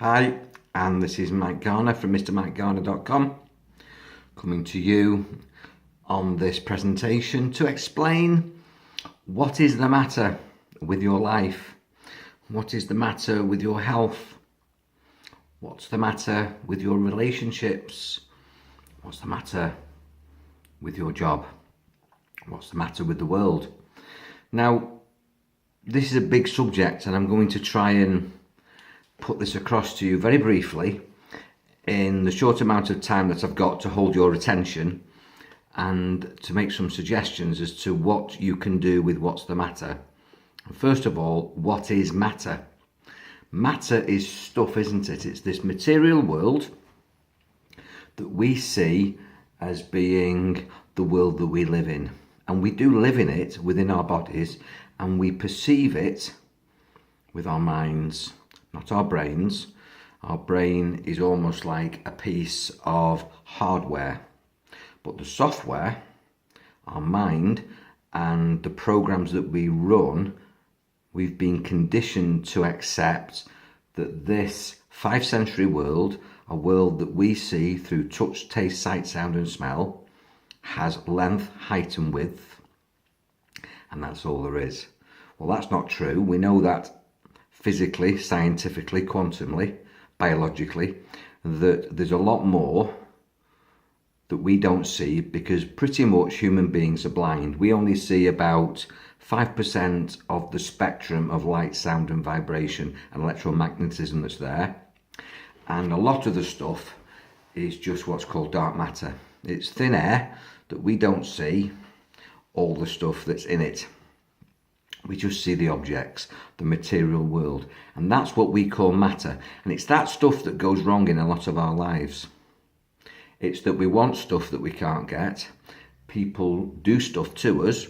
Hi, and this is Mike Garner from MrMikeGarner.com, coming to you on this presentation to explain what is the matter with your life, what is the matter with your health, what's the matter with your relationships, what's the matter with your job, what's the matter with the world. Now, this is a big subject, and I'm going to try and put this across to you very briefly in the short amount of time that I've got to hold your attention, and to make some suggestions as to what you can do with what's the matter. First of all, what is matter? Matter is stuff, isn't it? It's this material world that we see as being the world that we live in. And we do live in it within our bodies, and we perceive it with our minds, not our brains. Our brain is almost like a piece of hardware. But the software, our mind, and the programs that we run, we've been conditioned to accept that this 5 sensory world, a world that we see through touch, taste, sight, sound and smell, has length, height and width, and that's all there is. Well, that's not true. We know that physically, scientifically, quantumly, biologically, that there's a lot more that we don't see, because pretty much human beings are blind. We only see about 5% of the spectrum of light, sound and vibration and electromagnetism that's there. And a lot of the stuff is just what's called dark matter. It's thin air that we don't see all the stuff that's in it. We just see the objects, the material world, and that's what we call matter. And it's that stuff that goes wrong in a lot of our lives. It's that we want stuff that we can't get. People do stuff to us,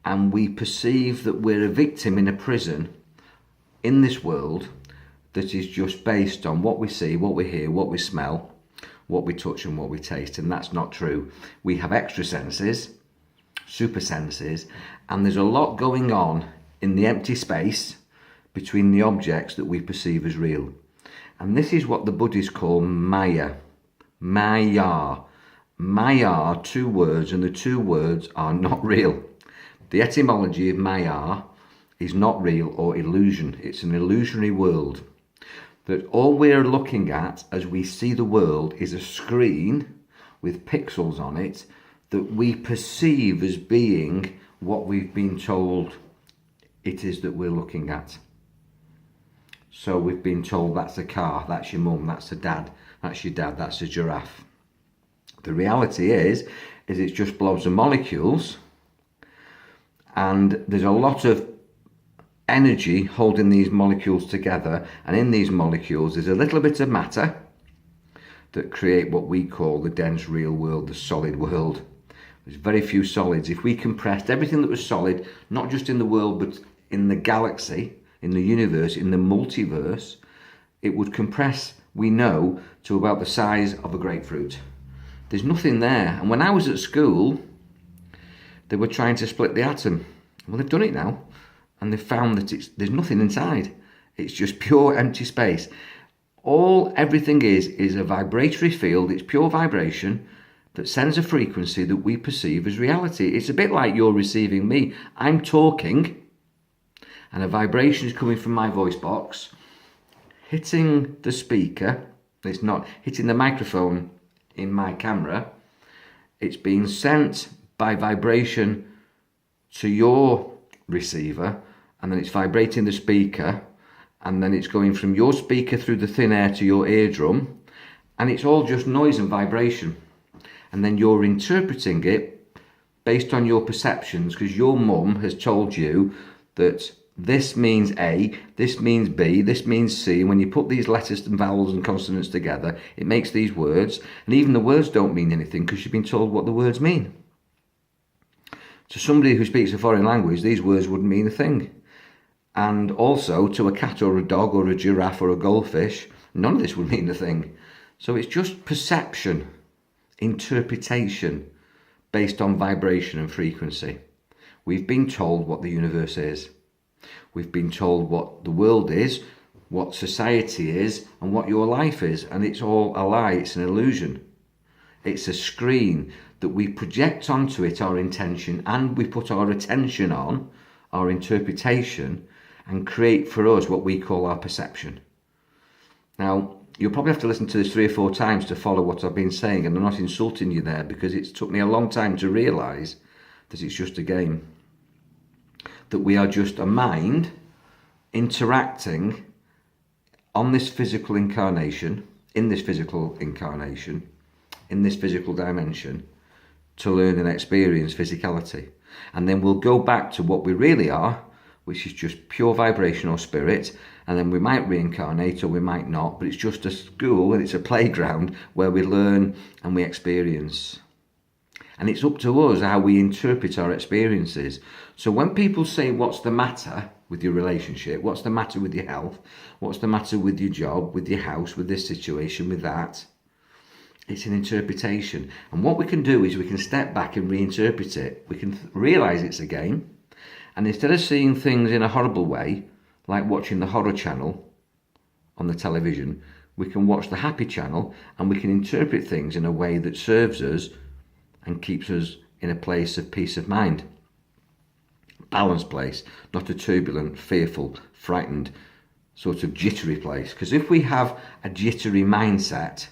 and we perceive that we're a victim in a prison in this world that is just based on what we see, what we hear, what we smell, what we touch and what we taste. And that's not true. We have extra senses, super senses, and there's a lot going on in the empty space between the objects that we perceive as real. And this is what the Buddhists call Maya. Maya. Maya are 2 words, and the 2 words are not real. The etymology of Maya is not real or illusion. It's an illusionary world. That all we're looking at as we see the world is a screen with pixels on it that we perceive as being what we've been told it is that we're looking at. So we've been told that's a car, that's your mum, that's a dad, that's your dad, that's a giraffe. The reality is it's just blobs of molecules, and there's a lot of energy holding these molecules together, and in these molecules there's a little bit of matter that create what we call the dense real world, the solid world. There's very few solids. If we compressed everything that was solid, not just in the world but in the galaxy, in the universe, in the multiverse, it would compress, we know, to about the size of a grapefruit. There's nothing there. And when I was at school, they were trying to split the atom. Well, they've done it now, and they've found that there's nothing inside. It's just pure empty space. Everything is a vibratory field. It's pure vibration that sends a frequency that we perceive as reality. It's a bit like you're receiving me. I'm talking, and a vibration is coming from my voice box, hitting the speaker. It's not hitting the microphone in my camera. It's being sent by vibration to your receiver, and then it's vibrating the speaker, and then it's going from your speaker through the thin air to your eardrum, and it's all just noise and vibration. And then you're interpreting it based on your perceptions, because your mum has told you that this means A, this means B, this means C. And when you put these letters and vowels and consonants together, it makes these words. And even the words don't mean anything because you've been told what the words mean. To somebody who speaks a foreign language, these words wouldn't mean a thing. And also to a cat or a dog or a giraffe or a goldfish, none of this would mean a thing. So it's just perception, interpretation based on vibration and frequency. We've been told what the universe is. We've been told what the world is what society is and what your life is, and it's all a lie, it's an illusion. It's a screen that we project onto it our intention, and we put our attention on, our interpretation, and create for us what we call our perception. Now, you'll probably have to listen to this 3 or 4 times to follow what I've been saying, and I'm not insulting you there, because it's took me a long time to realise that it's just a game. That we are just a mind interacting on this physical incarnation, in this physical incarnation, in this physical dimension, to learn and experience physicality. And then we'll go back to what we really are, which is just pure vibrational spirit, and then we might reincarnate or we might not, but it's just a school and it's a playground where we learn and we experience. And it's up to us how we interpret our experiences. So when people say, what's the matter with your relationship? What's the matter with your health? What's the matter with your job, with your house, with this situation, with that? It's an interpretation. And what we can do is we can step back and reinterpret it. We can realise it's a game. And instead of seeing things in a horrible way, like watching the horror channel on the television, we can watch the happy channel, and we can interpret things in a way that serves us and keeps us in a place of peace of mind. Balanced place, not a turbulent, fearful, frightened, sort of jittery place. Because if we have a jittery mindset,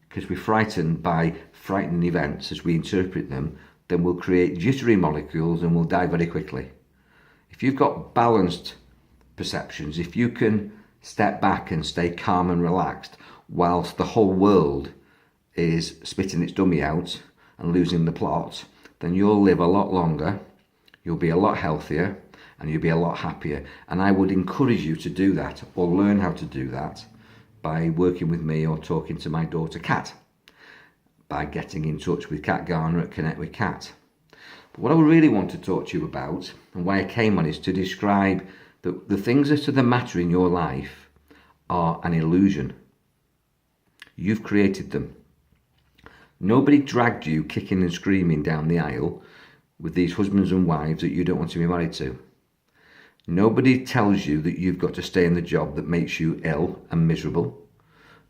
because we're frightened by frightening events as we interpret them, then we'll create jittery molecules and we'll die very quickly. If you've got balanced perceptions, if you can step back and stay calm and relaxed whilst the whole world is spitting its dummy out and losing the plot, then you'll live a lot longer, you'll be a lot healthier, and you'll be a lot happier. And I would encourage you to do that, or learn how to do that, by working with me or talking to my daughter Kat, by getting in touch with Kat Garner at Connect with Kat. But what I really want to talk to you about, and why I came on, is to describe that the things that are the matter in your life are an illusion. You've created them. Nobody dragged you kicking and screaming down the aisle with these husbands and wives that you don't want to be married to. Nobody tells you that you've got to stay in the job that makes you ill and miserable.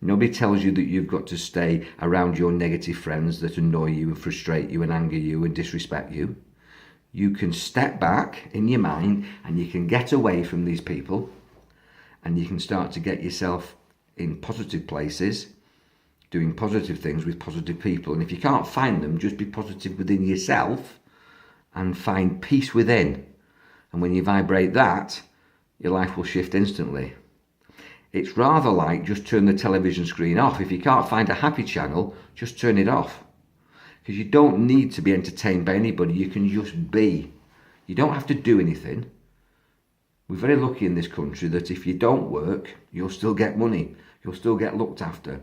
Nobody tells you that you've got to stay around your negative friends that annoy you and frustrate you and anger you and disrespect you. You can step back in your mind and you can get away from these people, and you can start to get yourself in positive places, doing positive things with positive people. And if you can't find them, just be positive within yourself and find peace within. And when you vibrate that, your life will shift instantly. It's rather like just turn the television screen off. If you can't find a happy channel, just turn it off. Because you don't need to be entertained by anybody. You can just be. You don't have to do anything. We're very lucky in this country that if you don't work, you'll still get money. You'll still get looked after.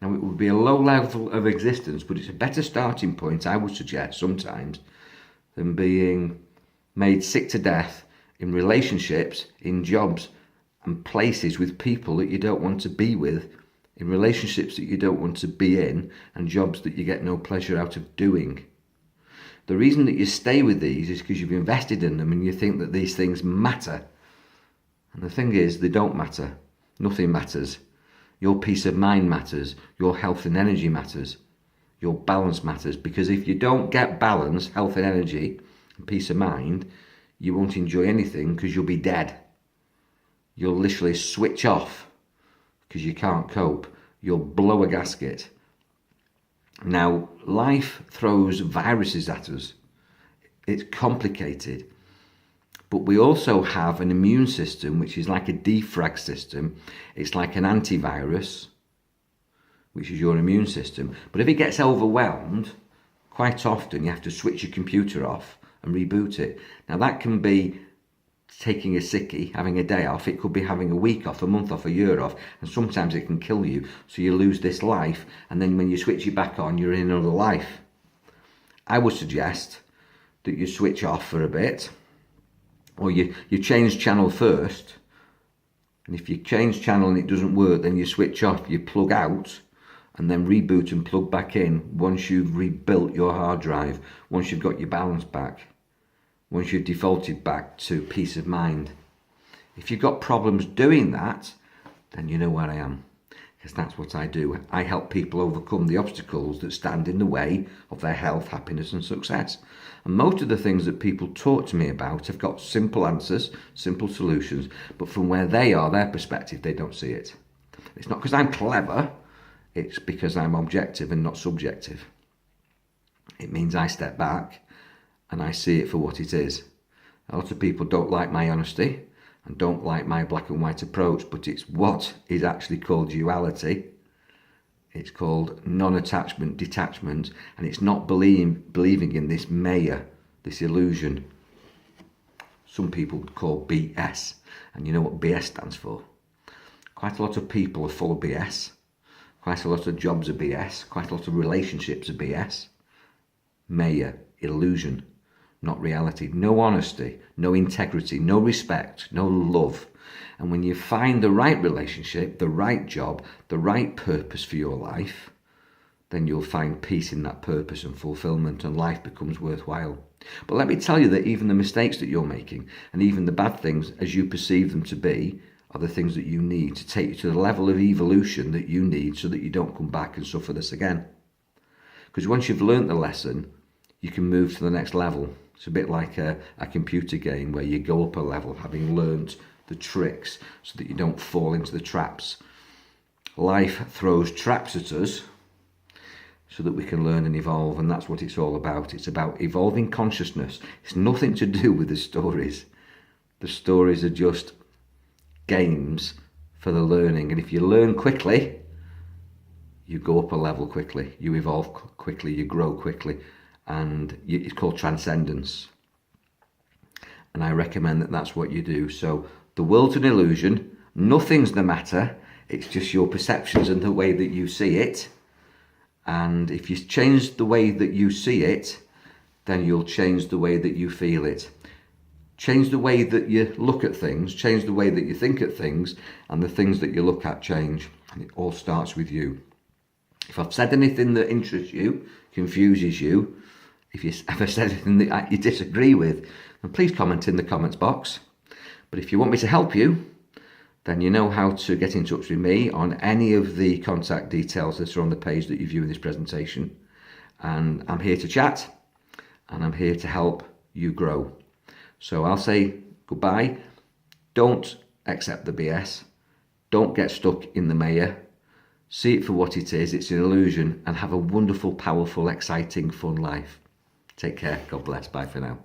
Now, it would be a low level of existence, but it's a better starting point, I would suggest, sometimes, than being made sick to death in relationships, in jobs and places with people that you don't want to be with, in relationships that you don't want to be in, and jobs that you get no pleasure out of doing. The reason that you stay with these is because you've invested in them and you think that these things matter. And the thing is, they don't matter. Nothing matters. Your peace of mind matters. Your health and energy matters. Your balance matters. Because if you don't get balance, health and energy, and peace of mind, you won't enjoy anything, because you'll be dead. You'll literally switch off because you can't cope. You'll blow a gasket. Now, life throws viruses at us. It's complicated. But we also have an immune system, which is like a defrag system. It's like an antivirus, which is your immune system. But if it gets overwhelmed, quite often you have to switch your computer off and reboot it. Now, that can be taking a sickie, having a day off. It could be having a week off, a month off, a year off, and sometimes it can kill you. So you lose this life, and then when you switch it back on, you're in another life. I would suggest that you switch off for a bit, or you change channel first, and if you change channel and it doesn't work, then you switch off, you plug out, and then reboot and plug back in once you've rebuilt your hard drive, once you've got your balance back, once you've defaulted back to peace of mind. If you've got problems doing that, then you know where I am. Because that's what I do. I help people overcome the obstacles that stand in the way of their health, happiness and success. And most of the things that people talk to me about have got simple answers, simple solutions, but from where they are, their perspective, they don't see it. It's not because I'm clever, it's because I'm objective and not subjective. It means I step back and I see it for what it is. A lot of people don't like my honesty and don't like my black and white approach, but it's what is actually called duality. It's called non-attachment, detachment, and it's not believing in this maya, this illusion. Some people call BS, and you know what BS stands for? Quite a lot of people are full of BS. Quite a lot of jobs are BS. Quite a lot of relationships are BS. Maya, illusion. Not reality, no honesty, no integrity, no respect, no love. And when you find the right relationship, the right job, the right purpose for your life, then you'll find peace in that purpose and fulfillment, and life becomes worthwhile. But let me tell you that even the mistakes that you're making, and even the bad things as you perceive them to be, are the things that you need to take you to the level of evolution that you need so that you don't come back and suffer this again. Because once you've learnt the lesson, you can move to the next level. It's a bit like a computer game where you go up a level having learnt the tricks so that you don't fall into the traps. Life throws traps at us so that we can learn and evolve, and that's what it's all about. It's about evolving consciousness. It's nothing to do with the stories. The stories are just games for the learning, and if you learn quickly, you go up a level quickly, you evolve quickly, you grow quickly. And it's called transcendence, and I recommend that that's what you do. So the world's an illusion, nothing's the matter, it's just your perceptions and the way that you see it. And if you change the way that you see it, then you'll change the way that you feel it. Change the way that you look at things, change the way that you think at things, and the things that you look at change. And it all starts with you. If I've said anything that interests you, confuses you, if you ever said anything that you disagree with, then please comment in the comments box. But if you want me to help you, then you know how to get in touch with me on any of the contact details that are on the page that you view in this presentation. And I'm here to chat, and I'm here to help you grow. So I'll say goodbye. Don't accept the BS. Don't get stuck in the maya. See it for what it is. It's an illusion, and have a wonderful, powerful, exciting, fun life. Take care. God bless. Bye for now.